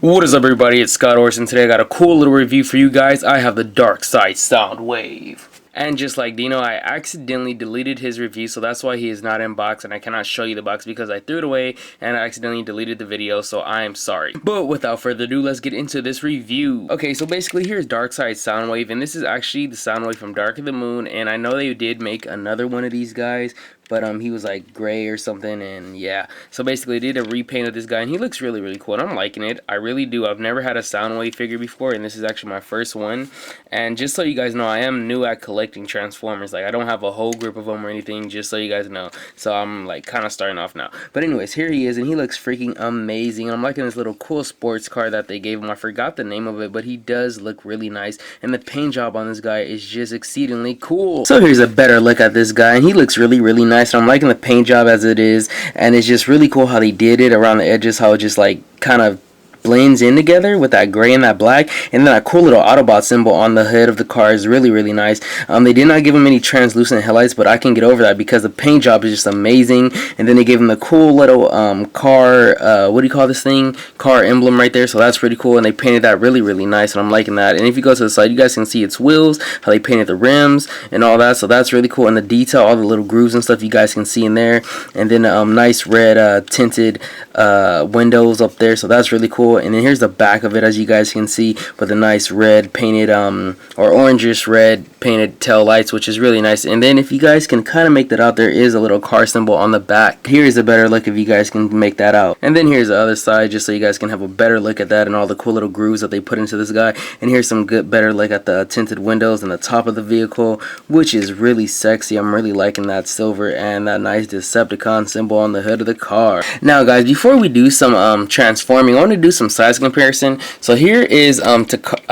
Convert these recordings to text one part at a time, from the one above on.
What is up, everybody? It's Scott Orson. Today I got a cool little review for you guys. I have the Dark Side SoundWave. And just like Dino, I accidentally deleted his review, so that's why he is not in box, and I cannot show you the box because I threw it away and I accidentally deleted the video, so I am sorry. But without further ado, let's get into this review. Okay, so basically here's Dark Side SoundWave, and this is actually the SoundWave from Dark of the Moon, and I know they did make another one of these guys, but he was like gray or something, and yeah. So basically they did a repaint of this guy, and he looks really cool, and I'm liking it. I really do. I've never had a SoundWave figure before, and this is actually my first one. And just so you guys know, I am new at collecting Transformers. Like, I don't have a whole group of them or anything, just so you guys know. So I'm like kind of starting off now. But anyways, here he is, and he looks freaking amazing. I'm liking this little cool sports car that they gave him. I forgot the name of it, but he does look really nice, and the paint job on this guy is just exceedingly cool. So here's a better look at this guy, and he looks really nice. And I'm liking the paint job as it is, and it's just really cool how they did it around the edges, how it just like kind of blends in together with that gray and that black, and then that cool little Autobot symbol on the hood of the car is really nice. They did not give him any translucent headlights, but I can get over that because the paint job is just amazing. And then they gave him the cool little car, what do you call this thing, car emblem right there, so that's pretty cool, and they painted that really nice, and I'm liking that. And if you go to the side, you guys can see its wheels, how they painted the rims and all that, so that's really cool. And the detail, all the little grooves and stuff, you guys can see in there. And then nice red tinted windows up there, so that's really cool. And then here's the back of it, as you guys can see, with a nice red painted or orangish red painted tail lights, which is really nice. And then if you guys can kind of make that out, there is a little car symbol on the back. Here's a better look if you guys can make that out. And then here's the other side, just so you guys can have a better look at that and all the cool little grooves that they put into this guy. And here's some better look at the tinted windows and the top of the vehicle, which is really sexy. I'm really liking that silver and that nice Decepticon symbol on the hood of the car. Now guys, before we do some transforming, I want to do some size comparison. So here is I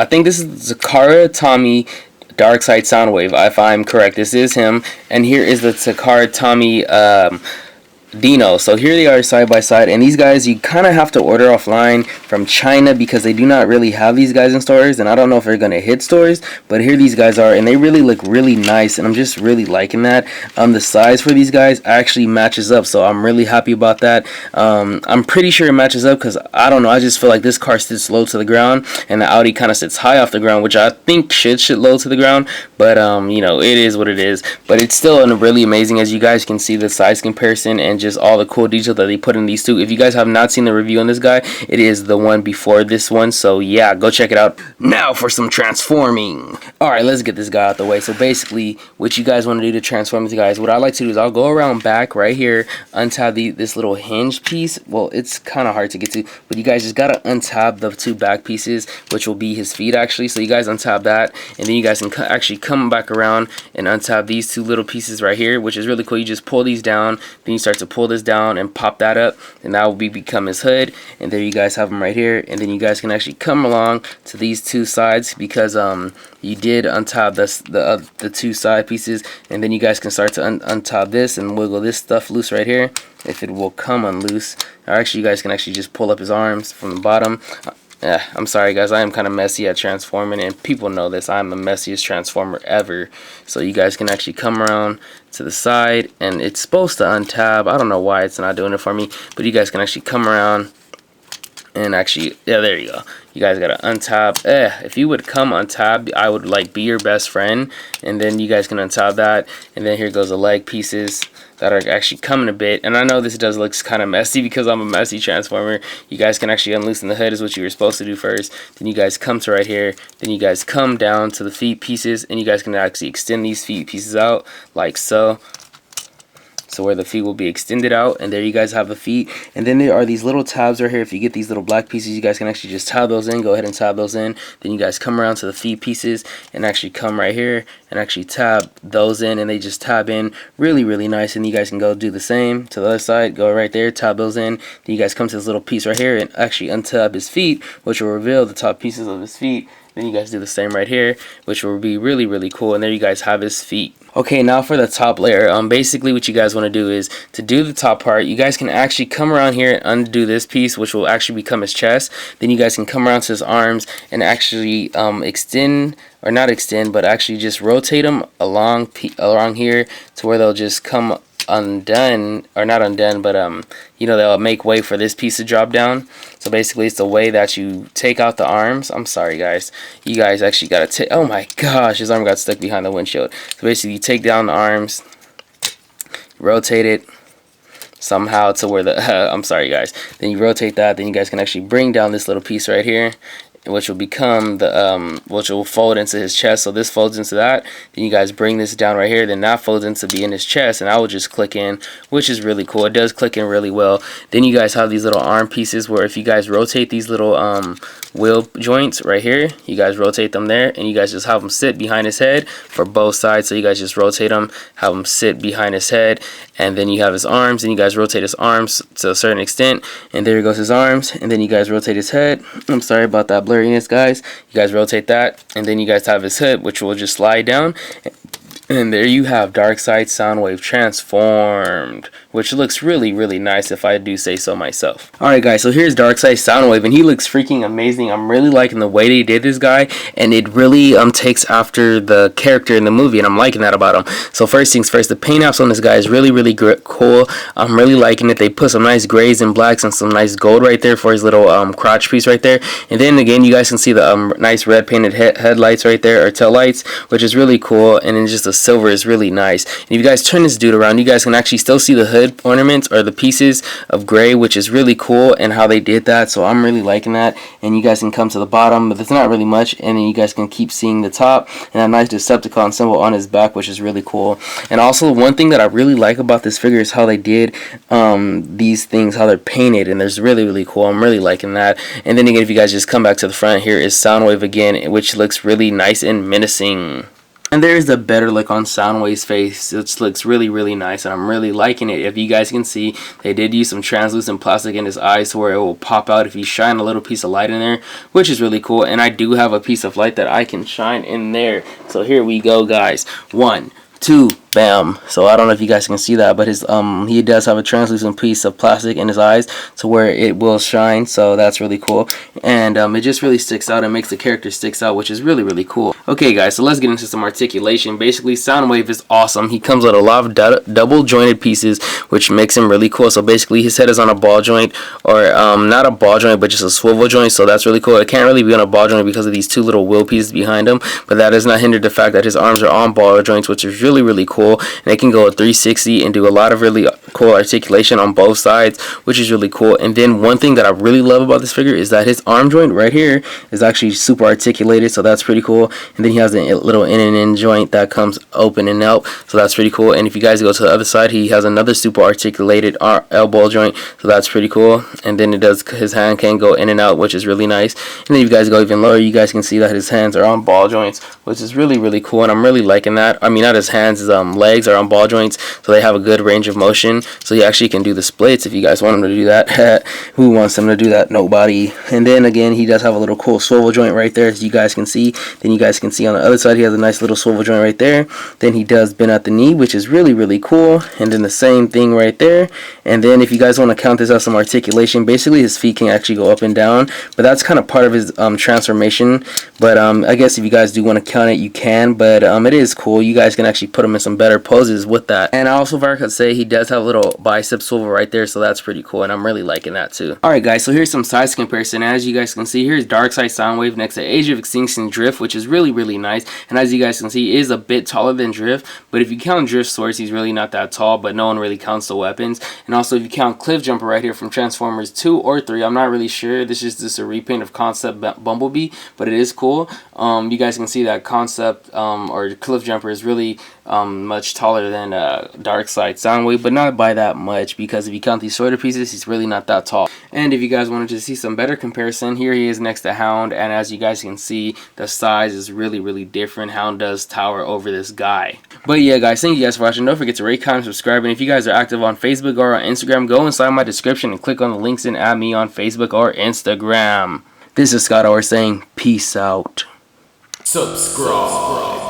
think this is Takara Tomy Dark Side SoundWave, if I'm correct. This is him, and here is the Takara Tomy Dino. So here they are side by side, and these guys you kind of have to order offline from China because they do not really have these guys in stores, and I don't know if they're gonna hit stores, but here these guys are, and they really look really nice, and I'm just really liking that. The size for these guys actually matches up, so I'm really happy about that. I'm pretty sure it matches up because I don't know, I just feel like this car sits low to the ground and the Audi kind of sits high off the ground, which I think should sit low to the ground, but you know, it is what it is. But it's still really amazing, as you guys can see the size comparison and just all the cool detail that they put in these two. If you guys have not seen the review on this guy, it is the one before this one, so yeah, go check it out. Now for some transforming. Alright, let's get this guy out the way. So basically, what you guys want to do to transform these guys, what I like to do is I'll go around back right here, untab this little hinge piece. Well, it's kind of hard to get to, but you guys just gotta untab the two back pieces, which will be his feet actually. So you guys untab that, and then you guys can actually come back around and untab these two little pieces right here, which is really cool. You just pull these down, then you start to pull this down and pop that up, and that will become his hood. And there you guys have him right here. And then you guys can actually come along to these two sides because you did untie the two side pieces, and then you guys can start to untie this and wiggle this stuff loose right here, if it will come unloose. Or actually, you guys can actually just pull up his arms from the bottom. I'm sorry guys, I am kind of messy at transforming, and people know this. I'm the messiest transformer ever. So you guys can actually come around to the side, and it's supposed to untab. I don't know why it's not doing it for me, but you guys can actually come around and actually, yeah, there you go. You guys gotta untab. If you would come untab, I would like be your best friend. And then you guys can untab that, and then here goes the leg pieces that are actually coming a bit. And I know this does look kind of messy because I'm a messy transformer. You guys can actually unloosen the hood, is what you were supposed to do first. Then you guys come to right here, then you guys come down to the feet pieces, and you guys can actually extend these feet pieces out like so. So where the feet will be extended out, and there you guys have the feet. And then there are these little tabs right here. If you get these little black pieces, you guys can actually just tab those in. Go ahead and tab those in. Then you guys come around to the feet pieces and actually come right here and actually tab those in, and they just tab in really nice. And you guys can go do the same to the other side. Go right there, tab those in. Then you guys come to this little piece right here and actually untab his feet, which will reveal the top pieces of his feet. Then you guys do the same right here, which will be really cool. And there you guys have his feet. Okay, now for the top layer. Basically what you guys want to do is to do the top part, you guys can actually come around here and undo this piece, which will actually become his chest. Then you guys can come around to his arms and actually extend, or not extend, but actually just rotate them along here to where they'll just come undone, or not undone, but you know, they'll make way for this piece to drop down. So basically it's the way that you take out the arms. I'm sorry guys, you guys actually gotta take, oh my gosh, his arm got stuck behind the windshield. So basically you take down the arms, rotate it somehow to where the I'm sorry guys, then you rotate that, then you guys can actually bring down this little piece right here, which will become the which will fold into his chest. So this folds into that, then you guys bring this down right here, then that folds into being his chest, and I will just click in, which is really cool. It does click in really well. Then you guys have these little arm pieces where if you guys rotate these little wheel joints right here, you guys rotate them there, and you guys just have them sit behind his head for both sides. So you guys just rotate them, have them sit behind his head, and then you have his arms, and you guys rotate his arms to a certain extent, and there goes his arms, and then you guys rotate his head. I'm sorry about that blurriness guys. You guys rotate that, and then you guys have his head, which will just slide down, and there you have Darkside Soundwave transformed, which looks really, really nice if I do say so myself. Alright guys, so here's Darkside Soundwave, and he looks freaking amazing. I'm really liking the way they did this guy, and it really takes after the character in the movie, and I'm liking that about him. So first things first, the paint apps on this guy is really, really cool. I'm really liking it. They put some nice grays and blacks and some nice gold right there for his little crotch piece right there. And then again, you guys can see the nice red painted headlights right there, or tail lights, which is really cool. And then just the silver is really nice. And if you guys turn this dude around, you guys can actually still see the hood ornaments or the pieces of gray, which is really cool, and how they did that. So I'm really liking that. And you guys can come to the bottom, but there's not really much, and then you guys can keep seeing the top and a nice Decepticon symbol on his back, which is really cool. And also one thing that I really like about this figure is how they did these things, how they're painted, and there's really, really cool. I'm really liking that. And then again, if you guys just come back to the front, here is Soundwave again, which looks really nice and menacing. And there's a better look on Soundwave's face, which looks really, really nice, and I'm really liking it. If you guys can see, they did use some translucent plastic in his eyes to where it will pop out if you shine a little piece of light in there, which is really cool. And I do have a piece of light that I can shine in there. So here we go, guys. 1, 2, bam. So I don't know if you guys can see that, but his he does have a translucent piece of plastic in his eyes to where it will shine, so that's really cool. And it just really sticks out and makes the character sticks out, which is really, really cool. Okay guys, so let's get into some articulation. Basically, Soundwave is awesome. He comes with a lot of double jointed pieces, which makes him really cool. So basically his head is on a ball joint, or not a ball joint, but just a swivel joint, so that's really cool. It can't really be on a ball joint because of these two little wheel pieces behind him, but that does not hinder the fact that his arms are on ball joints, which is really, really cool. And it can go a 360 and do a lot of really cool articulation on both sides, which is really cool. And then one thing that I really love about this figure is that his arm joint right here is actually super articulated, so that's pretty cool. And then he has a little in and in joint that comes open and out, so that's pretty cool. And if you guys go to the other side, he has another super articulated elbow joint, so that's pretty cool. And then it does, his hand can go in and out, which is really nice. And then if you guys go even lower, you guys can see that his hands are on ball joints, which is really, really cool, and I'm really liking that. I mean, not his hands, his legs are on ball joints, so they have a good range of motion, so he actually can do the splits if you guys want him to do that. Who wants him to do that? Nobody. And then again, he does have a little cool swivel joint right there, as you guys can see. Then you guys can see on the other side, he has a nice little swivel joint right there. Then he does bend at the knee, which is really, really cool. And then the same thing right there. And then if you guys want to count this as some articulation, basically his feet can actually go up and down, but that's kind of part of his transformation. But I guess if you guys do want to count it, you can, but it is cool. You guys can actually put him in some better poses with that. And also, if I could say, he does have a little bicep swivel right there, so that's pretty cool, and I'm really liking that too. Alright guys, so here's some size comparison. As you guys can see, here's Darkside Soundwave next to Age of Extinction Drift, which is really, really nice. And as you guys can see, he is a bit taller than Drift, but if you count Drift's swords, he's really not that tall, but no one really counts the weapons. And also, if you count Cliff Jumper right here from Transformers 2 or 3, I'm not really sure. This is just a repaint of Concept Bumblebee, but it is cool. You guys can see that Concept or Cliff Jumper is really much taller than Darkside Soundwave, but not by that much, because if you count these shorter pieces, he's really not that tall. And if you guys wanted to see some better comparison, here he is next to Hound, and as you guys can see, the size is really, really different. Hound does tower over this guy. But yeah guys, thank you guys for watching. Don't forget to rate, comment, subscribe, and if you guys are active on Facebook or on Instagram, go inside my description and click on the links and add me on Facebook or Instagram. This is Scott Orr saying peace out. Subscribe.